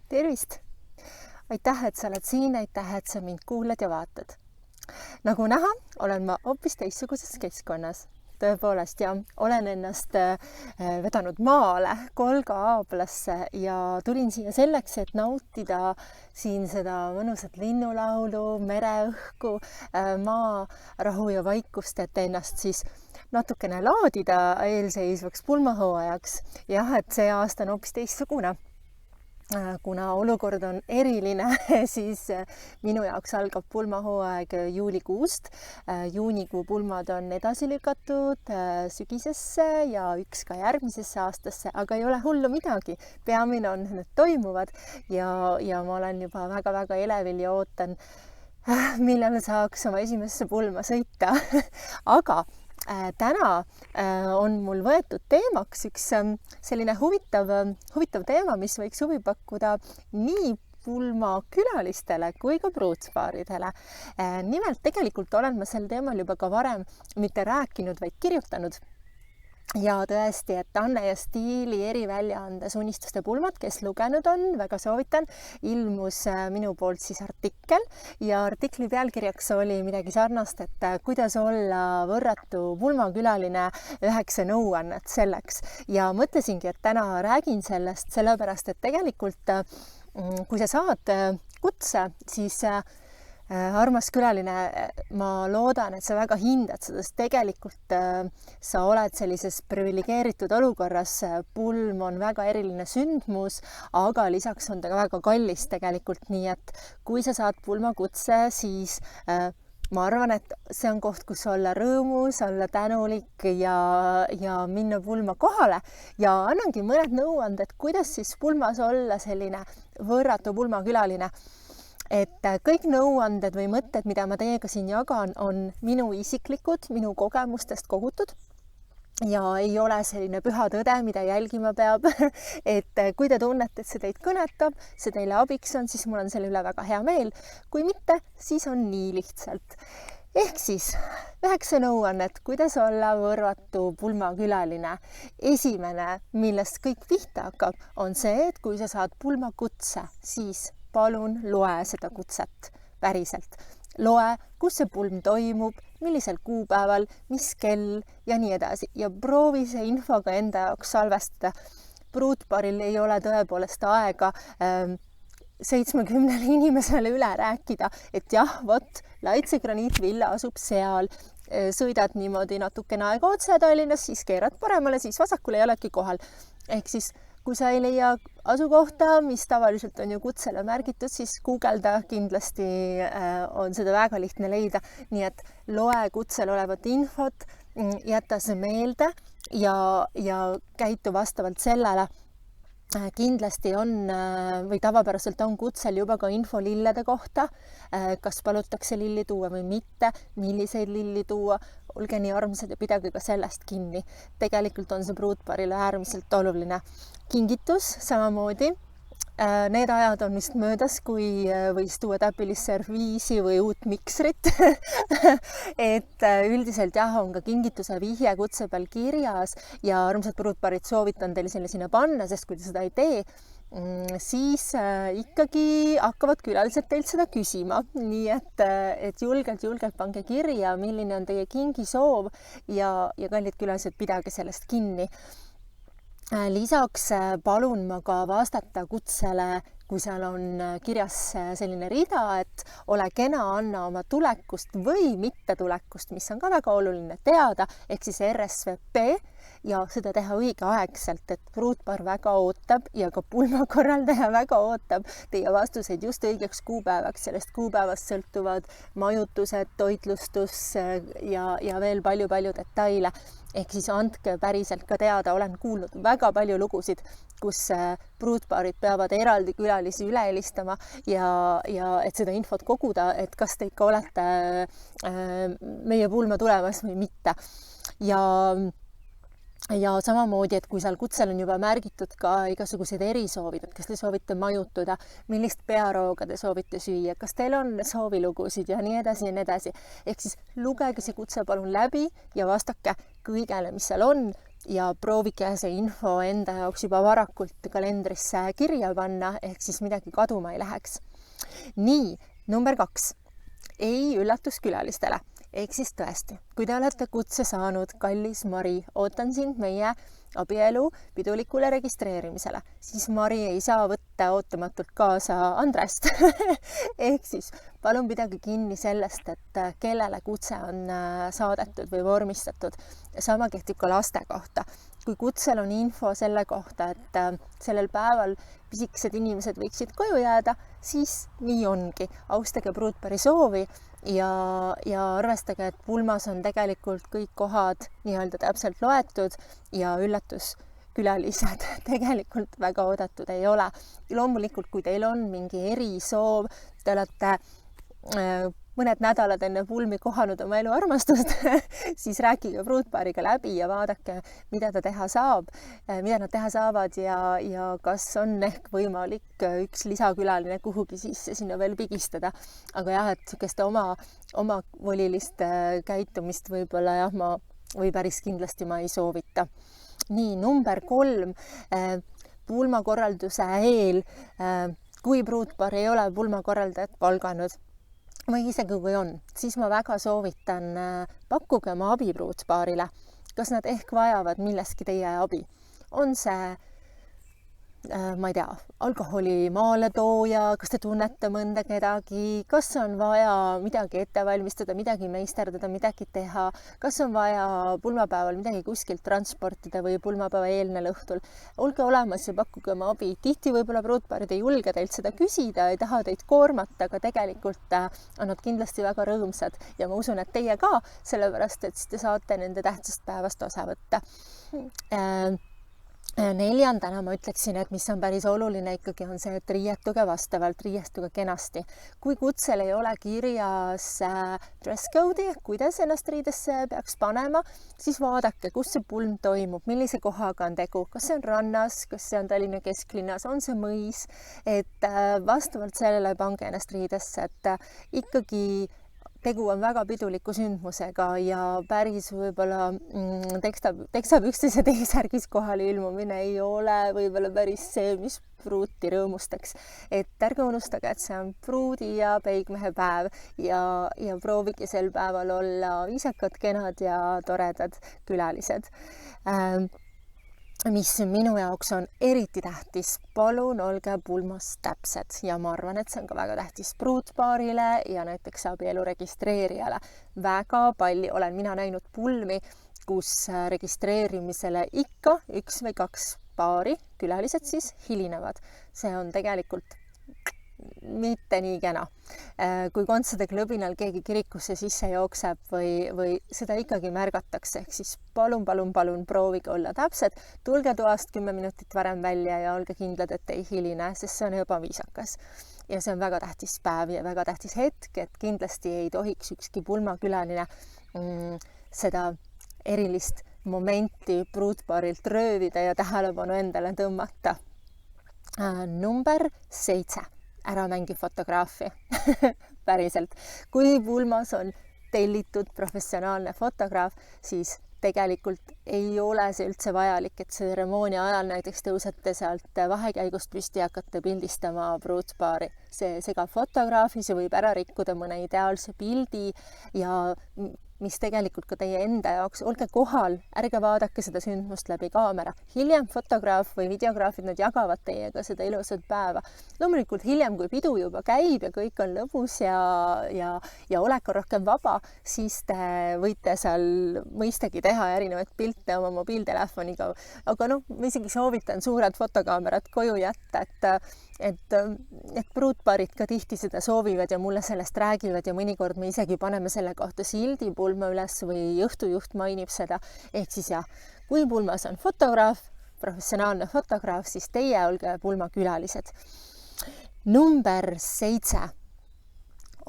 Tervist! Aitäh, et sa oled siin, aitäh, et sa mind kuulad ja vaatad. Nagu näha, olen ma hoopis teistsuguses keskkonnas. Tõepoolest, ja olen ennast vedanud maale, Kolga aablasse ja tulin siia selleks, et nautida siin seda mõnusat linnulaulu, mereõhku, maa rahu ja vaikust, et ennast siis natukene laadida eelseisvaks pulmahooajaks. Jah, et see aasta on hoopis teistsugune. Kuna olukord on eriline, siis minu jaoks algab pulmahooaeg juulikuust. Juunikuu pulmad on edasi lükatud sügisesse ja üks ka järgmisesse aastasse, aga ei ole hullu midagi. Peamine on, need toimuvad ja ma olen juba väga-väga elevil ja ootan, millal saaks oma esimesse pulma sõita. Aga täna on mul võetud teemaks üks selline huvitav teema, mis võiks huvi pakkuda nii pulmakülalistele kui ka pruutspaaridele. Nimelt tegelikult olen ma sel teemal juba ka varem mitte rääkinud, vaid kirjutanud. Ja tõesti, et Anne ja Stiili eriväljaandes Unistuste pulmad, kes lugenud on, väga soovitan, ilmus minu poolt siis artikkel ja artikli pealkirjaks oli midagi sarnast, et kuidas olla võrratu pulmakülaline 9 nõuannet selleks. Ja mõtlesingi, et täna räägin sellest, sellepärast, et tegelikult kui sa saad kutse, siis armas külaline, ma loodan, et sa väga hindad seda, sest tegelikult sa oled sellises privilegeeritud olukorras. Pulm on väga eriline sündmus, aga lisaks on ta ka väga kallis tegelikult, nii et kui sa saad pulmakutse, siis ma arvan, et see on koht, kus olla rõõmus, olla tänulik ja minna pulma kohale ja annangi mõned nõuanded, kuidas siis pulmas olla selline võrratu pulmakülaline. Et kõik nõuanded või mõtted, mida ma teiega siin jagan, on minu isiklikud, minu kogemustest kogutud ja ei ole selline püha tõde, mida jälgima peab. Et kui te tunnete, et see teid kõnetab, see teile abiks on, siis mul on selle üle väga hea meel. Kui mitte, siis on nii lihtsalt. Ehk siis 9 nõuannet, kuidas olla võrratu pulmakülaline. Esimene, millest kõik pihta hakkab, on see, et kui sa saad pulmakutse, siis palun loe seda kutset päriselt. Loe, kus see pulm toimub, millisel kuupäeval, mis kell ja nii edasi. Ja proovi see info ka enda jaoks salvestada. Pruutpaaril ei ole tõepoolest aega 70 inimesele üle rääkida, et jah, vot, Laitse graniitvilla asub seal. Sõidad niimoodi natukene aega otse Tallinnas, siis keerad paremale, siis vasakule ei olegi kohal. Ehk siis kui sa ei leia asukohta, mis tavaliselt on ju kutsele märgitud, siis guugelda kindlasti on seda väga lihtne leida. Nii et loe kutsel olevat infot, jäta see meelde ja käitu vastavalt sellele. Kindlasti on või tavapäraselt on kutsel juba ka info lillede kohta, kas palutakse lilli tuua või mitte, milliseid lilli tuua. Olge nii armsad ja pidage ka sellest kinni. Tegelikult on see pruutpaarile äärmiselt oluline. Kingitus samamoodi. Need ajad on vist möödas, kui võis tuua täpilisserviisi või uut miksrit. Et üldiselt jah, on ka kingituse vihje kutse peal kirjas ja armsad pruutpaarid soovitan teil selle sinna panna, sest kui te seda ei tee, siis ikkagi hakkavad külalised teilt seda küsima. Nii et julgelt pange kirja, milline on teie kingisoov ja kallid külalised, pidage sellest kinni. Lisaks palun ma ka vastata kutsele, kui seal on kirjas selline rida, et ole kena, anna oma tulekust või mittetulekust, mis on ka väga oluline teada, ehk siis RSVP ja seda teha õigeaegselt, et pruutpaar väga ootab ja ka pulmakorraldaja väga ootab teie vastuseid just õigeks kuupäevaks. Sellest kuupäevast sõltuvad majutused, toitlustus ja veel palju detaile. Ehk siis andke päriselt ka teada, olen kuulnud väga palju lugusid, kus pruutpaarid peavad eraldi külalisi üle helistama ja et seda infot koguda, et kas te ikka olete meie pulma tulemas või mitte. Ja samamoodi, et kui seal kutsel on juba märgitud ka igasugused erisoovid, et kas te soovite majutuda, millist pearooga te soovite süüa, kas teil on soovilugusid ja nii edasi ja nii edasi. Ehk siis lugege see kutse palun läbi ja vastake kõigele, mis seal on. ja proovige see info enda jaoks juba varakult kalendrisse kirja panna, ehk siis midagi kaduma ei läheks. Nii, number 2. Ei üllatuskülalistele. Ehk siis tõesti, kui te olete kutse saanud, kallis Mari, ootan sind meie abielu pidulikule registreerimisele, siis Mari ei saa võtta ootamatult kaasa Andrest. Ehk siis palun pidage kinni sellest, et kellele kutse on saadetud või vormistatud. Sama kehtib ka laste kohta. Kui kutsel on info selle kohta, et sellel päeval pisikesed inimesed võiksid koju jääda, siis nii ongi. Austage bruudpaari soovi ja arvestage, et pulmas on tegelikult kõik kohad nii-öelda täpselt loetud ja üllatuskülalised tegelikult väga oodatud ei ole. Loomulikult, kui teil on mingi erisoov, te olete mõned nädalad enne pulmi kohanud oma elu armastust, siis rääkige bruudpaariga läbi ja vaadake, mida nad teha saavad ja kas on ehk võimalik üks lisakülaline kuhugi sisse sinna veel pigistada. Aga jah, et sihukest oma volilist käitumist võib-olla või päris kindlasti ma ei soovita. Nii, number 3. Pulmakorralduse eel, kui bruudpaar ei ole pulmakorraldajat palganud, või isegi kui on, siis ma väga soovitan pakkuge oma abi bruudpaarile. Kas nad ehk vajavad milleski teie abi? On see, ma ei tea, alkoholi maaletooja, kas te tunnete mõnda kedagi, kas on vaja midagi ette valmistada, midagi meisterdada, midagi teha, kas on vaja pulmapäeval midagi kuskilt transportida või pulmapäeva eelnel õhtul. Olge olemas ja pakkuge oma abi. Tihti võib-olla bruudpaarid ei julge teilt seda küsida, ei taha teid koormata, aga tegelikult on nad kindlasti väga rõõmsad ja ma usun, et teie ka, sellepärast et siis te saate nende tähtsast päevast osa võtta. 4. ma ütleksin, et mis on päris oluline ikkagi on see, et riietuge vastavalt, riiestuge kenasti. Kui kutsel ei ole kirjas dress code'i, kuidas ennast riidesse peaks panema, siis vaadake, kus see pulm toimub, millise kohaga on tegu, kas see on rannas, kas see on Tallinna kesklinnas, on see mõis, et vastavalt sellele pange ennast riidesse, et ikkagi tegu on väga piduliku sündmusega ja päris võib-olla tekstab üksteise T-särgis kohale ilmumine ei ole võib-olla päris see, mis pruuti rõõmustaks. Et ärge unustage, et see on pruudi ja peigmehe päev ja proovige sel päeval olla viisakad, kenad ja toredad külalised. Mis minu jaoks on eriti tähtis, palun olge pulmas täpsed ja ma arvan, et see on ka väga tähtis bruudpaarile ja näiteks abielu registreerijale. Väga palju olen mina näinud pulmi, kus registreerimisele ikka 1 või 2 paari, külalised siis, hilinevad. See on tegelikult mitte nii kena. Kui kontsade klõbinal keegi kirikusse sisse jookseb või seda ikkagi märgatakse, ehk siis palun proovige olla täpsed, tulge toast 10 minutit varem välja ja olge kindlad, et ei hiline, sest see on ebaviisakas. Ja see on väga tähtis päev ja väga tähtis hetk, et kindlasti ei tohiks ükski pulmakülaline seda erilist momenti bruudpaarilt röövida ja tähelepanu endale tõmmata. Number 7. Ära mängi fotograafi. Päriselt. Kui pulmas on tellitud professionaalne fotograaf, siis tegelikult ei ole see üldse vajalik, et tseremoonia ajal näiteks tõusete sealt vahekäigust püsti ja hakkate pildistama bruudpaari. See segab fotograafi, see võib ära rikkuda mõne ideaalse pildi ja mis tegelikult ka teie enda jaoks, olge kohal, ärge vaadake seda sündmust läbi kaamera. Hiljem fotograaf või videograafid, nad jagavad teiega seda ilusat päeva. Loomulikult hiljem, kui pidu juba käib ja kõik on lõbus ja olek on rohkem vaba, siis te võite seal mõistagi teha erinevaid pilte oma mobiiltelefoniga. Aga ma isegi soovitan suured fotokaamerad koju jätta, et bruudpaarid ka tihti seda soovivad ja mulle sellest räägivad ja mõnikord me isegi paneme selle kohta sildi pulma üles või õhtujuht mainib seda. Ehk siis jah, kui pulmas on fotograaf, professionaalne fotograaf, siis teie olge pulmakülalised. Number 7.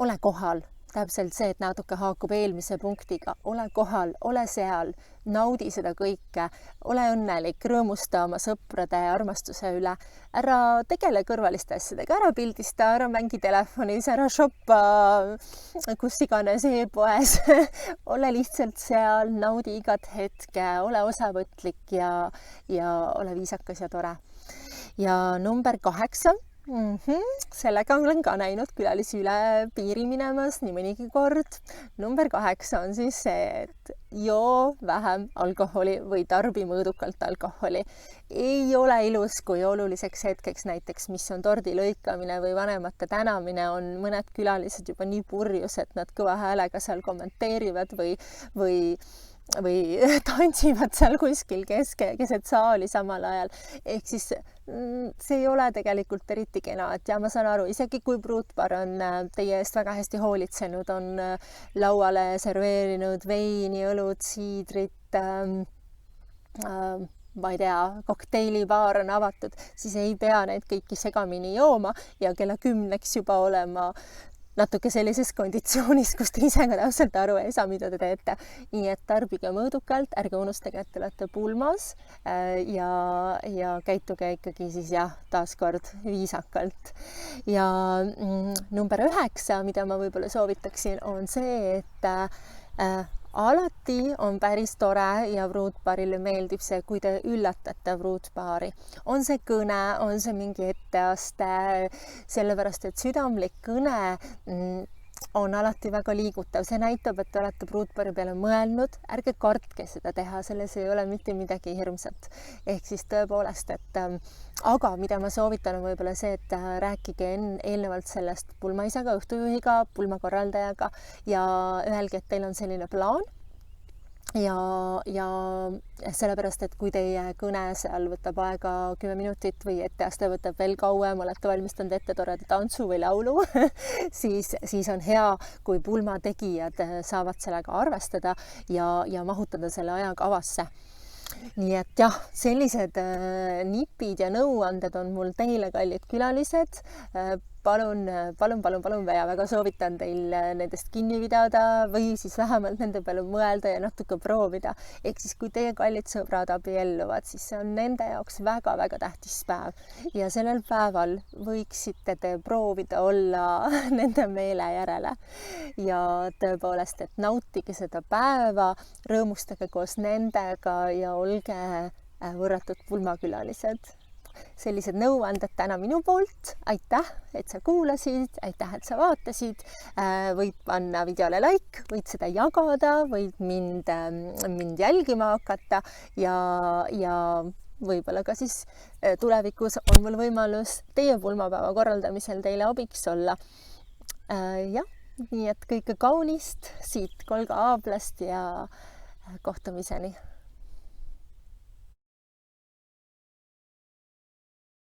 Ole kohal. täpselt see, et natuke haakub eelmise punktiga, ole kohal, ole seal, naudi seda kõike, ole õnnelik, rõõmusta oma sõprade armastuse üle, ära tegele kõrvaliste asjadega, ära pildista, ära mängi telefonis, ära shoppa kus iganes e-poes ole lihtsalt seal, naudi igat hetke, ole osavõtlik ja ole viisakas ja tore. Ja number 8. Sellega olen ka näinud külalisi üle piiri minemas nii mõnigi kord. Number 8 on siis see, et joo vähem alkoholi või tarbi mõõdukalt alkoholi. Ei ole ilus, kui oluliseks hetkeks näiteks, mis on tordi lõikamine või vanemate tänamine, on mõned külalised juba nii purjus, et nad kõva häälega seal kommenteerivad või tantsivad seal kuskil keset saali samal ajal. Ehk siis see ei ole tegelikult eriti kena, et ja ma saan aru, isegi kui pruutpaar on teie eest väga hästi hoolitsenud, on lauale serveerinud veini, õlut, siidrit, ma ei tea, kokteilibaar on avatud, siis ei pea neid kõiki segamini jooma ja kella 10-ks juba olema natuke sellises konditsioonis, kus te ise ka täpselt aru ei saa, mida te teete. Nii et tarbige mõõdukalt, ärge unustage, et te olete pulmas ja käituge ikkagi siis taaskord viisakalt. Ja number 9, mida ma võib-olla soovitaksin, on see, et alati on päris tore ja pruutpaarile meeldib see, kui te üllatate pruutpaari. On see kõne, on see mingi etteaste, sellepärast et südamlik kõne on alati väga liigutav. See näitab, et te olete pruutpaari peale mõelnud. Ärge kartke seda teha, selles ei ole mitte midagi hirmsat. Ehk siis tõepoolest, et aga mida ma soovitan on võib-olla see, et rääkige eelnevalt sellest pulmaisaga, õhtujuhiga, pulmakorraldajaga ja öelge, et teil on selline plaan. Ja sellepärast, et kui teie kõne seal võtab aega 10 minutit või etteaste võtab veel kauem, olete valmistanud ette toreda tantsu või laulu, siis on hea, kui pulmategijad saavad sellega arvestada ja mahutada selle ajakavasse. Nii et jah, sellised nipid ja nõuanded on mul teile, kallid külalised. Palun ja väga soovitan teil nendest kinni pidada või siis vähemalt nende peale mõelda ja natuke proovida. Ehk siis, kui teie kallid sõbrad abielluvad, siis see on nende jaoks väga-väga tähtis päev. Ja sellel päeval võiksite te proovida olla nende meele järele. Ja tõepoolest, et nautige seda päeva, rõõmustage koos nendega ja olge võrratud pulmakülalised. Sellised nõuanded täna minu poolt. Aitäh, et sa kuulasid, aitäh, et sa vaatasid. Võid panna videole like, võid seda jagada, võid mind jälgima hakata ja võib-olla ka siis tulevikus on mul võimalus teie pulmapäeva korraldamisel teile abiks olla. Jah, nii et kõike kaunist siit Kolga Aablast ja kohtumiseni.